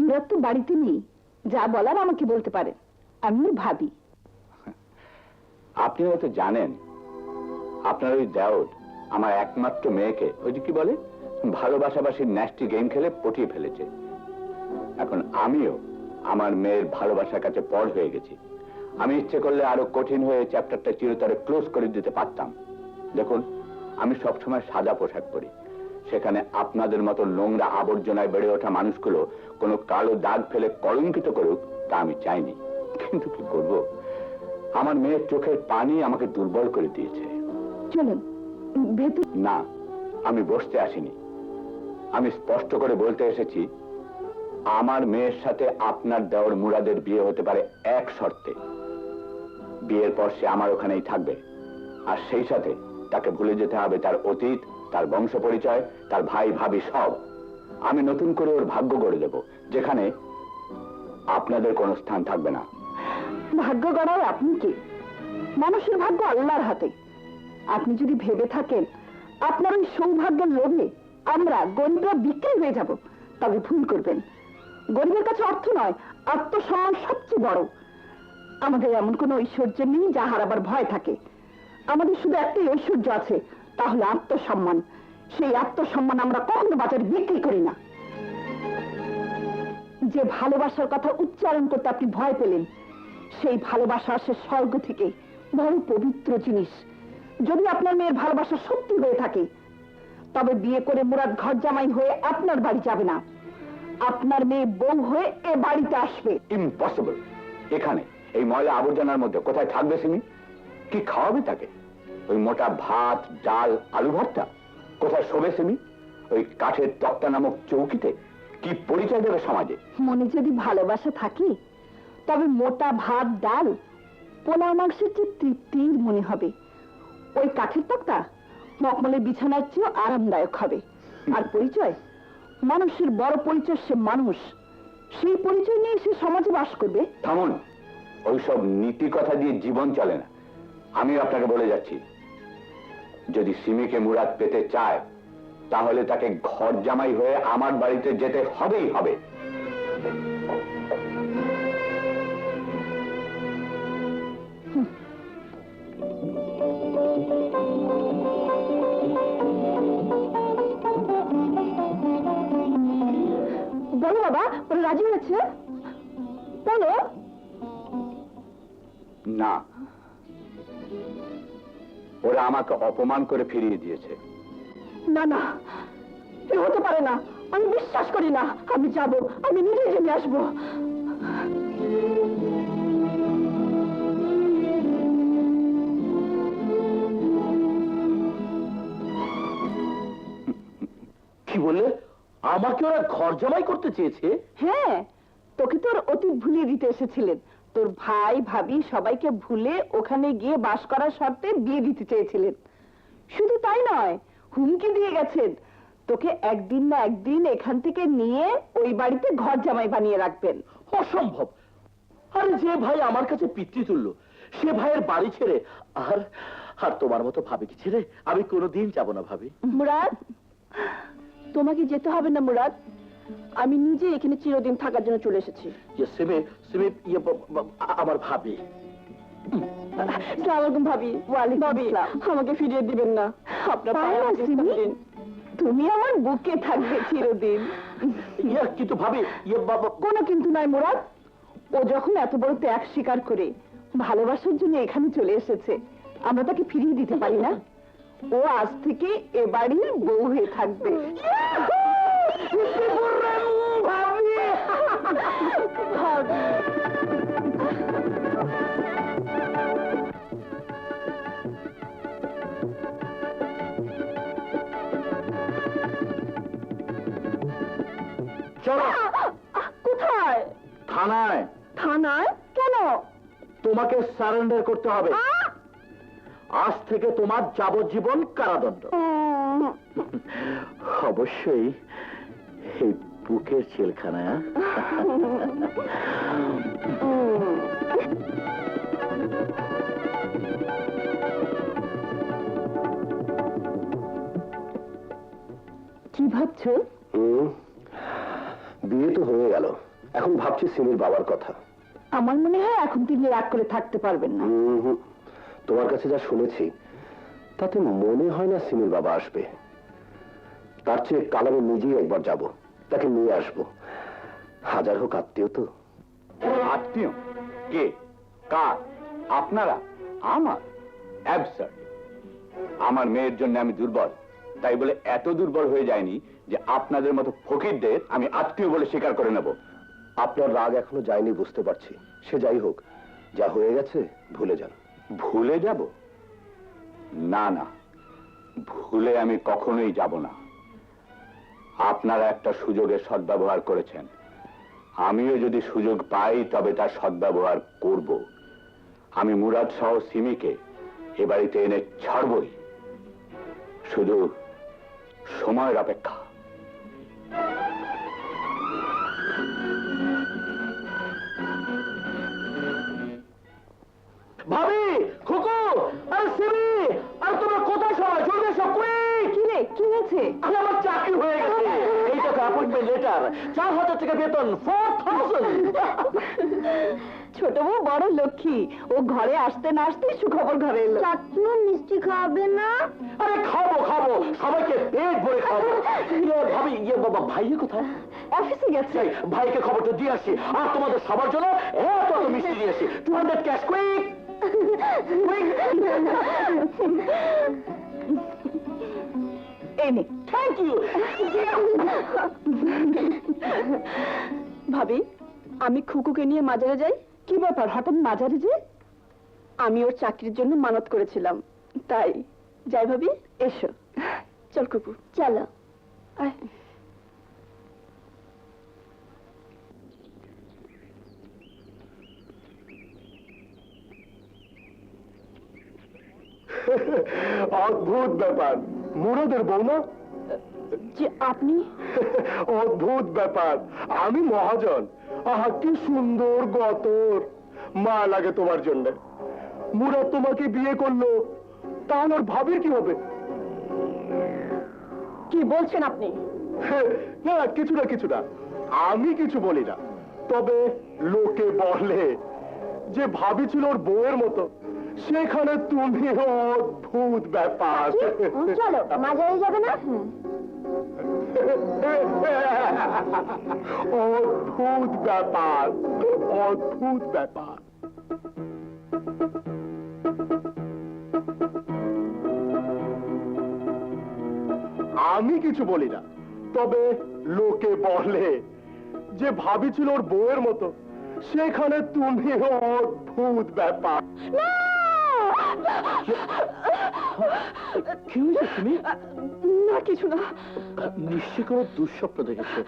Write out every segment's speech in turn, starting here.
মুরাদ তো বাড়িতে নেই, যা বলার আমাকে বলতে পারেন, আমি ভাবি। আপনি হয়তো জানেন আপনার ওই দেওর আমার একমাত্র মেয়েকে ওই যে কি বলে ভালোবাসাবাসীর ন্যাস্টি গেম খেলে পটিয়ে ফেলেছে। এখন আমিও আমার মেয়ের ভালোবাসার কাছে পর হয়ে গেছি। আমি ইচ্ছে করলে আরো কঠিন হয়ে চ্যাপ্টারটা চিরতরে ক্লোজ করে দিতে পারতাম। দেখুন, আমি সবসময় সাদা পোশাক পরি, সেখানে আপনাদের মতো নোংরা আবর্জনায় বেড়ে ওঠা মানুষগুলো কোনো কালো দাগ ফেলে কলঙ্কিত করুক তা আমি চাইনি। কিন্তু কি করব, আমার মেয়ের চোখের পানি আমাকে দুর্বল করে দিয়েছে। চলুন ভেতর। না, আমি বসতে আসিনি, আমি স্পষ্ট করে বলতে এসেছি আমার মেয়ের সাথে আপনার দেওর মুরাদের বিয়ে হতে পারে এক শর্তে। বিয়ের পর সে আমার ওখানেই থাকবে, আর সেই সাথে তাকে ভুলে যেতে হবে তার অতীত, তার বংশ পরিচয়, তার ভাই ভাবি সব। আমি নতুন করে ওর ভাগ্য গড়ে দেব, যেখানে আপনাদের কোনো স্থান থাকবে না। ভাগ্য গড়ায় আপনি কি? মানুষের ভাগ্য আল্লাহর হাতে। আপনি যদি ভেবে থাকেন আপনার ওই সৌভাগ্যের লোভে আমরা গরিবরা বিক্রি হয়ে যাব, তবে ভুল করবেন। গরিবের কাছে অর্থ নয়, আত্মসম্মান সবচেয়ে বড়। আমাদের এমন কোনো ঐশ্বর্য নেই যা হারাবার ভয় থাকে। আমাদের শুধু একটাই ঐশ্বর্য আছে, তাহলে আত্মসম্মান। সেই আত্মসম্মান আমরা কখনো বাজারে বিক্রি করি না। যে ভালোবাসার কথা উচ্চারণ করতে আপনি ভয় পেলেন, সেই ভালোবাসা আসে স্বর্গ থেকে, বড় পবিত্র জিনিস। যদি আপনার মেয়ের ভালোবাসা সত্যি হয়ে থাকে, তবে বিয়ে করে মুরাদ ঘর জামাই হয়ে আপনার বাড়ি যাবে না, আপনার মেয়ে বউ হয়ে এ বাড়িতে আসবে। ইম্পসিবল। এখানে এই ময়লা আবর্জনার মধ্যে কোথায় থাকবে সিমি? কি খাওয়াবে তাকে? ওই মোটা ভাত, ডাল, আলু ভর্তা? কোথায় শোবে সিমি? ওই কাঠের তক্তা নামক চৌকিতে? কি পরিচয় দেবে সমাজে? মনে যদি ভালোবাসা থাকে, তবে মোটা ভাত, ডাল, পোলাও মাংসের চেয়ে তৃপ্তির মনে হবে। ওই কাঠের তক্তা মকমলের বিছানার চেয়েও আরামদায়ক হবে। আর পরিচয়, মানুষের বড় পরিচয় সে মানুষ। সেই পরিচয় নিয়ে সে সমাজে বাস করবে। থামুন, ওইসব নীতি কথা দিয়ে জীবন চলে না। আমি আপনাকে বলে যাচ্ছি, যদি সিমিকে মুরাদ পেতে চায়, তাহলে তাকে ঘর জামাই হয়ে আমার বাড়িতে যেতে হবেই হবে। বলো বাবা, ওরা রাজি হয়েছে? বলো। না, ওরা আমাকে অপমান করে ফিরিয়ে দিয়েছে। না না, এ হতে পারে না। আমি বিশ্বাস করি না। আমি যাব, আমি নিজে জেনে আসবো। কি বললে? আমাকে ওরা ঘর জামাই করতে চেয়েছে? হ্যাঁ, তোকে তোর অতীত ভুলিয়ে দিতে এসেছিলেন। তোর ভাই ভাবি সবাইকে ভুলে ওখানে গিয়ে বাস করার শর্তে বিয়ে দিতে চেয়েছিলেন। শুধু তাই নয়, হুমকি দিয়ে গেছেন তোকে একদিন না একদিন এখান থেকে নিয়ে ওই বাড়িতে ঘর জামাই বানিয়ে রাখবেন। অসম্ভব। আরে যে ভাই আমার কাছে পিতৃতুল্য, সে ভাইয়ের বাড়ি ছেড়ে আর আর তোমার মতো ভাবিকে ছেড়ে আমি কোনোদিন যাব না ভাবি। মুরাদ, তোমাকে যেতে হবে না মুরাদ। আমি নিজে এখানে চিরদিন থাকার জন্য চলে এসেছি। আমার ভাবি। আসসালামু আলাইকুম ভাবি। ওয়ালাইকুম আসসালাম। আমাকে ফিরিয়ে দিবেন না। আপনার পায়ে দিন। তুমি আমার বুকে থাকবে চিরদিন। কিন্তু ভাবি, কোনো কিন্তু নয় মুরাদ। ও যখন এত বড় ত্যাগ স্বীকার করে ভালোবাসার জন্য এখানে চলে এসেছে, আমরা তাকে ফিরিয়ে দিতে পারি না। ও আজ থেকে এ বাড়ির বউ হয়ে থাকবে। চলো। কোথায়? থানায়। থানায়? কেন? তোমাকে সারেন্ডার করতে হবে। আজ থেকে তোমার যাবজ্জীবন কারাদণ্ড। অবশ্যই এই বুকের ছেলখানায়। কি ভাবছো? বিয়ে তো হয়ে গেল, এখন ভাবছি সিমির বাবার কথা। আমার মনে হয় এখন তিনি রাগ করে থাকতে পারবেন না। তোমার কাছে যা শুনেছি তাতে মনে হয় না সিমির বাবা আসবে। তার চেয়ে কাল আমি নিজেই একবার যাব, তাকে নিয়ে আসবো। হাজার হোক আত্মীয় তো। আত্মীয়? কে? কার? আপনারা? আমার? অ্যাবসার্ড। আমার মেয়ের জন্য আমি দুর্বল, তাই বলে এত দুর্বল হয়ে যায়নি যে আপনাদের মতো ফকিরদের আমি আত্মীয় বলে স্বীকার করে নেব। আপনার রাগ এখনো যায়নি বুঝতে পারছি। সে যাই হোক, যা হয়ে গেছে ভুলে যান। ভুলে যাব? না না, ভুলে আমি কখনোই যাব না। আপনারা একটা সুযোগের সদ্ব্যবহার করেছেন, আমিও যদি সুযোগ পাই তবে তার সদ্ব্যবহার করব। আমি মুরাদ সহ সিমিকে এ বাড়িতে এনে ছাড়বই, শুধু সময়ের অপেক্ষা। ভাবি, খুকু, আর সিমি, আর তোমরা কোথায় সবাই? জলদি এসো, কুইক! কি রে, কি হয়েছে? আরে আমার চাকরি হয়ে গেছে। এই টাকা অ্যাপয়েন্টমেন্ট লেটার, 4000 টাকা বেতন, 4000। ছোট বউ বড় লক্ষ্মী, ও ঘরে আসতে না আসতেই সুখবর ঘরে এলো। চাচু মিষ্টি খাবে না? আরে খাবো খাবো, সবাইকে পেট ভরে খাবো। ভাবি, বাবা ভাইয়ে কোথায়? অফিসে গেছে। এই, ভাইকে খবরটা দিয়ে আসি, আর তোমাদের সবার জন্য এত মিষ্টি দিয়ে আসি। 200 ক্যাশ, কুইক! এই নে। Thank you. ভাবি, আমি খুকুকে নিয়ে মাজারে যাই। কি ব্যাপার, হঠাৎ মাজারে যে? আমি ওর চাকরির জন্য মানত করেছিলাম, তাই যাই। ভাবি এসো। চল খুকু, চলো। আয়। অদ্ভুত ব্যাপার, মুরাদের বউ না? যে আপনি? অদ্ভুত ব্যাপার, আমি মহাজন। আহা কি সুন্দর গতর, মা লাগে তোমার জন্য। মুরাদ তোমাকে বিয়ে করলো, তাহলে ওর ভাবির কি হবে? কি বলছেন আপনি? না কিছু না কিছু না, আমি কিছু বলি না। তবে লোকে বলে যে ভাবি ছিল ওর বউয়ের মতো, সেখানে তুমি। অদ্ভুত ব্যাপার। চলো মাজারে যাবে না? অদ্ভুত ব্যাপার, অদ্ভুত ব্যাপার। আমি কিছু বলি না, তবে লোকে বলে যে ভাবি ছিল ওর বউয়ের মতো, সেখানে তুমি। অদ্ভুত ব্যাপার। কি হয়েছে তুমি? না কিছু না। নিশ্চয় কোনো দুঃস্বপ্ন দেখেছো।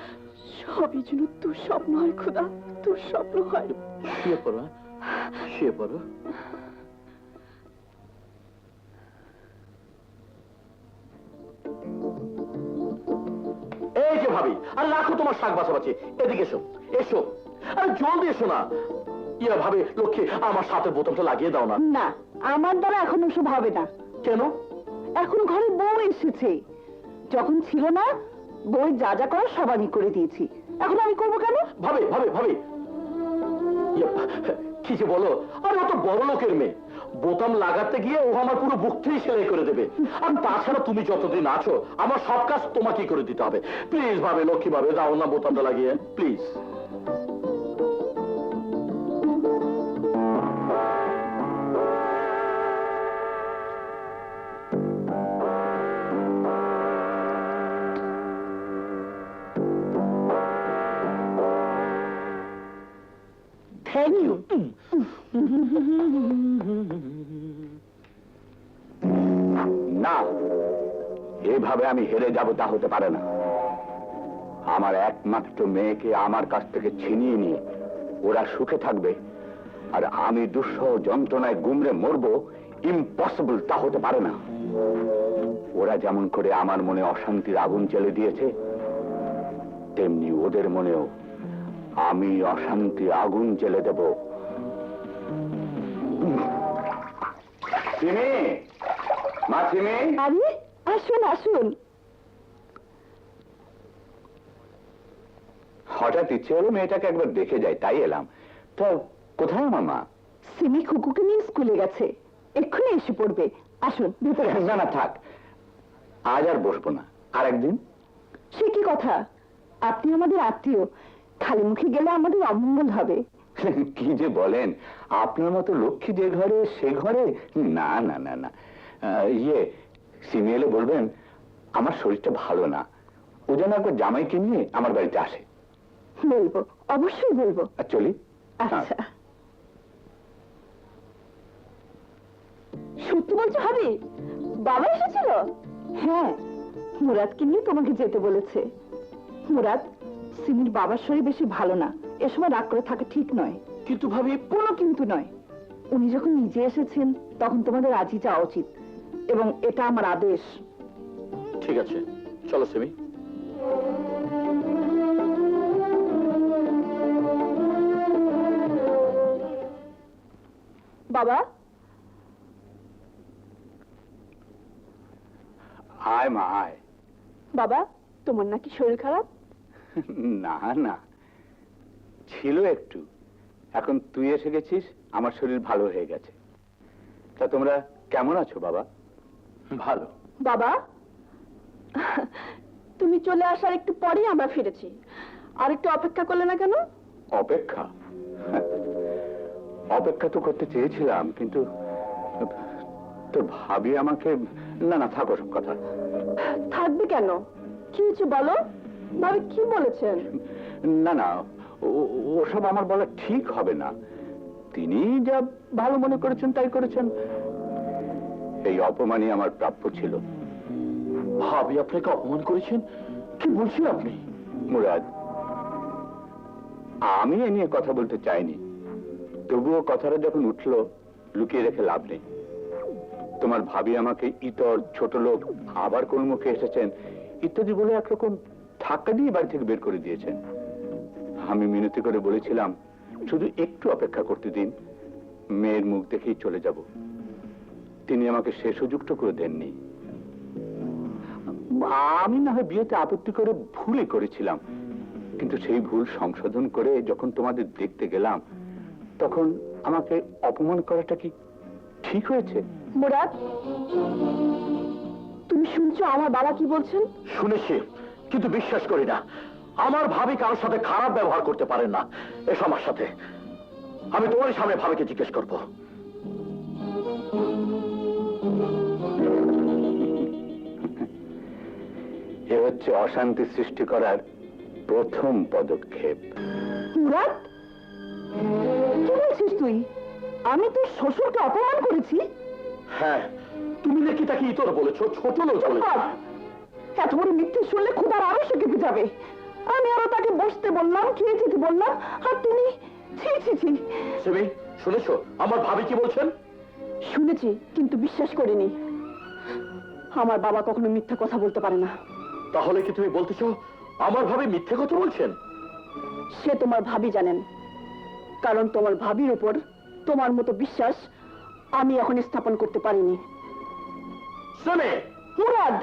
সবই যেন দুঃস্বপ্ন হয় খোদা, দুঃস্বপ্ন হয়। শুয়ে পড়ো, শুয়ে পড়ো। এই যে ভাবি, আর রাখো তোমার শাক বাছাবাছি, এদিকে এসো, এসো। আরে জলদি এসো না। ইয়া ভাবে, লক্ষ্মী আমার সাথে বোতলটা লাগিয়ে দাও না। না, আমার দ্বারা এখন ওসব হবে না। কেন? এখন ঘরে বউ এসেছে, যখন ছিল না বউ যা যা করার সব আমি করে দিয়েছি, এখন আমি করবো কেন? ভাবে ভাবে ভাবে, কি যে বলো। আরে ও তো বড় লোকের মেয়ে, বোতাম লাগাতে গিয়ে ও আমার পুরো বুকটাই সেলাই করে দেবে। আর তাছাড়া তুমি যতদিন আছো আমার সব কাজ তোমাকেই করে দিতে হবে। প্লিজ ভাবে, লক্ষ্মী ভাবে, দাও না বোতামটা লাগিয়ে, প্লিজ। Thank you. না, এভাবে আমি হেরে যাব তা হতে পারে না। আমার একমাত্র মেয়েকে আমার কাছ থেকে ছিনিয়ে নিয়ে ওরা সুখে থাকবে আর আমি দুঃসহ যন্ত্রণায় গুমরে মরবো, ইম্পসিবল, তা হতে পারে না। ওরা যেমন করে আমার মনে অশান্তির আগুন জ্বেলে দিয়েছে, তেমনি ওদের মনেও আমি অশান্তির আগুন জ্বেলে দেব। সিমি, মা সিমি। আরে আসুন আসুন। হঠাৎ ইচ্ছে হলো মেয়েটাকে একবার দেখে যাই, তাই এলাম। তো কোথায় আমার মা? সিমি খুকুকে নিয়ে স্কুলে গেছে, এক্ষুনি এসে পড়বে। আসুন ভেতরে আসুন। না না থাক, আজ আর বসবো না, আর একদিন। সে কি কথা, আপনি আমাদের আত্মীয়, খালি মুখে গেলে আমাদের অমঙ্গল হবে। কি যে বলেন, আপনার মতো লক্ষ্মী যে ঘরে সে ঘরে, না না না না। সিমি এলে বলবেন আমার শরীরটা ভালো না, ও যেন একবার জামাইকে নিয়ে আমার বাড়িতে আসে। বলবো, অবশ্যই বলবো। আর চলি। আচ্ছা। সত্যি বলছো ভাবি, বাবা এসেছিল? হ্যাঁ, মুরাদকে নিয়ে তোমাকে যেতে বলেছে। মুরাদ, সিমির বাবার শরীর বেশি ভালো না, এ সময় রাগ করে থাকা ঠিক নয়। কিন্তু ভাবি, কোনো কিন্তু নয়, উনি যখন নিজে এসেছেন তখন তোমাদের আজই যাওয়া উচিত, এবং এটা আমার আদেশ। ঠিক আছে, চলো সিমি। বাবা, আয় মা আয়। বাবা তোমার নাকি শরীর খারাপ? না না, ছিল একটু, এখন তুই এসে গেছিস, আমার শরীর ভালো হয়ে গেছে। তা তোমরা কেমন আছো বাবা? ভালো। বাবা, তুমি চলে আসার একটু পরেই আমরা ফিরেছি, আর একটু অপেক্ষা করলে না কেন? অপেক্ষা? অপেক্ষা তো করতে চেয়েছিলাম, কিন্তু তোর ভাবি আমাকে, না না থাকো সব কথা। থাকবে কেন, কি হয়েছে বলো? ভাবি কি বলেছেন? না না, ওসব আমার বলা ঠিক হবে না। তিনি যা ভালো মনে করেছেন তাই করেছেন, এই অপমানই আমার প্রাপ্য ছিল। ভাবি আপনাকে অপমান করেছেন? কি বলছেন আপনি? মুরাদ, আমি এ নিয়ে কথা বলতে চাইনি, তবুও কথাটা যখন উঠলো লুকিয়ে রেখে লাভ নেই। তোমার ভাবি আমাকে ইতর, ছোট লোক, আবার কোন মুখে এসেছেন ইত্যাদি বলে একরকম ধাক্কা দিয়ে বাড়ি থেকে বের করে দিয়েছেন। আমি মিনতি করে বলেছিলাম শুধু একটু অপেক্ষা করতে দিন, মেয়ের মুখ দেখেই চলে যাব। তিনি আমাকে সে সুযোগটা করে দেননি। আমি না হয় বিয়েতে আপত্তি করে ভুলই করেছিলাম, কিন্তু সেই ভুল সংশোধন করে যখন তোমাদের দেখতে গেলাম তখন আমাকে অপমান করাটা কি ঠিক হয়েছে? মুরাদ, তুমি শুনছো আমার বাবা কি বলছেন? শুনেছি, কিন্তু বিশ্বাস করি না। আমার ভাবি কারোর সাথে খারাপ ব্যবহার করতে পারেন না। এসো আমার সাথে, আমি তোমার সামনে ভাবিকে জিজ্ঞেস করবো। এ হচ্ছে অশান্তি সৃষ্টি করার প্রথম পদক্ষেপ। মুরাদ, কি বলছিস তুই? আমি তোর শ্বশুরকে অপমান করেছি? হ্যাঁ, তুমি নাকি তাকে ইতর বলেছো, ছোট লোক বলেছো। এত বড় মিথ্যে শুনলে ক্ষুধার আরো সে কেঁপে যাবে। আমি আরো তাকে বসতে বললাম, খেয়ে যেতে বললাম, আর তুমি ছি ছি ছি। সিমি, শুনেছো আমার ভাবি কি বলছেন? শুনেছি, কিন্তু বিশ্বাস করিনি। আমার বাবা কখনো মিথ্যা কথা বলতে পারে না। তাহলে কি তুমি বলতেছো আমার ভাবি মিথ্যে কথা বলছেন? সে তোমার ভাবি জানেন, কারণ তোমার ভাবির উপর তোমার মতো বিশ্বাস আমি এখন স্থাপন করতে পারিনি। সিমি! মুরাদ,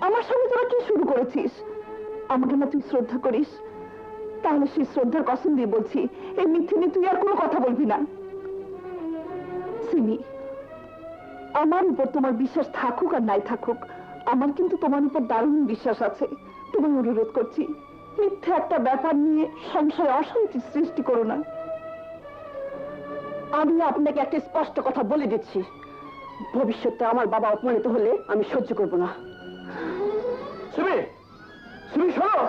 আমার সঙ্গে তোরা কি শুরু করেছিস? আমাকে না তুই শ্রদ্ধা করিস? তাহলে সেই শ্রদ্ধার কসম দিয়ে বলছি, এই মিথ্যে নিয়ে তুই আর কোনো কথা বলবি না। সিমি, আমার উপর তোমার বিশ্বাস থাকুক আর নাই থাকুক, আমার কিন্তু তোমার উপর দারুণ বিশ্বাস আছে। তোমায় অনুরোধ করছি, মিথ্যে একটা ব্যাপার নিয়ে সংসারে অশান্তি সৃষ্টি করো না। আমি আপনাকে একটা স্পষ্ট কথা বলে দিচ্ছি, ভবিষ্যতে আমার বাবা অপমানিত হলে আমি সহ্য করব না। সিমি! সিমি শোনো!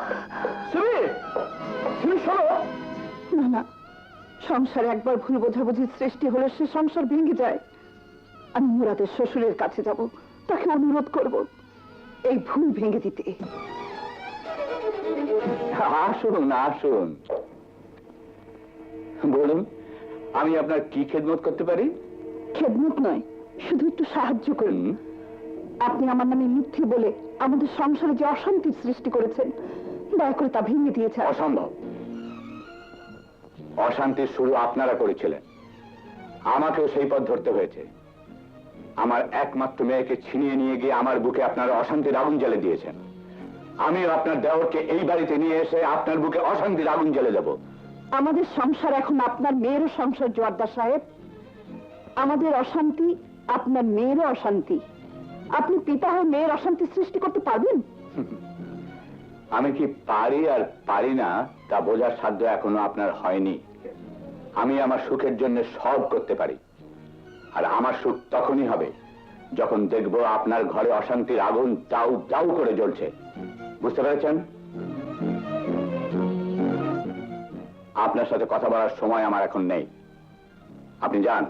সিমি! সিমি শোনো! না না, সংসারে একবার ভুল বোঝাবুঝির সৃষ্টি হলে সে সংসার ভেঙে যায়। আমি মুরাদের শ্বশুরের কাছে যাব, তাকে অনুরোধ করব এই ভুল ভেঙে দিতে। আসুন আসুন, বলুন আমি আপনার কি খেদমত করতে পারি? খেদমত নয়, শুধু একটু সাহায্য করুন। আপনি আমার নামে মিথ্যে বলে আমাদের সংসারে যে অশান্তির সৃষ্টি করেছেন, দয়া করে তা ভেঙে দিয়েছে। অসম্ভব। অশান্তির শুরু আপনারা করেছিলেন, আমাকেও সেই পথ ধরতে হয়েছে। আমার একমাত্র মেয়েকে ছিনিয়ে নিয়ে গিয়ে আমার বুকে আপনারা অশান্তির আগুন জ্বালিয়ে দিয়েছেন। আমিও আপনার দেওরকে এই বাড়িতে নিয়ে এসে আপনার বুকে অশান্তির আগুন জ্বেলে দেব। আমাদের সংসার এখন আপনার মেয়েরও সংসার, জোয়ারদার সাহেব। আমাদের অশান্তি আপনার মেয়েরও অশান্তি। আপনি পিতা হয়ে মেয়ের অশান্তি সৃষ্টি করতে পারবেন? আমি কি পারি আর পারি না তা বোঝার সাধ্য এখনো আপনার হয়নি। আমি আমার সুখের জন্য সব করতে পারি, আর আমার সুখ তখনই হবে যখন দেখব আপনার ঘরে অশান্তির আগুন দাউ দাউ করে জ্বলছে। বুঝতে পেরেছেন? আপনার সাথে কথা বলার সময় আমার এখন নেই। আপনি যান।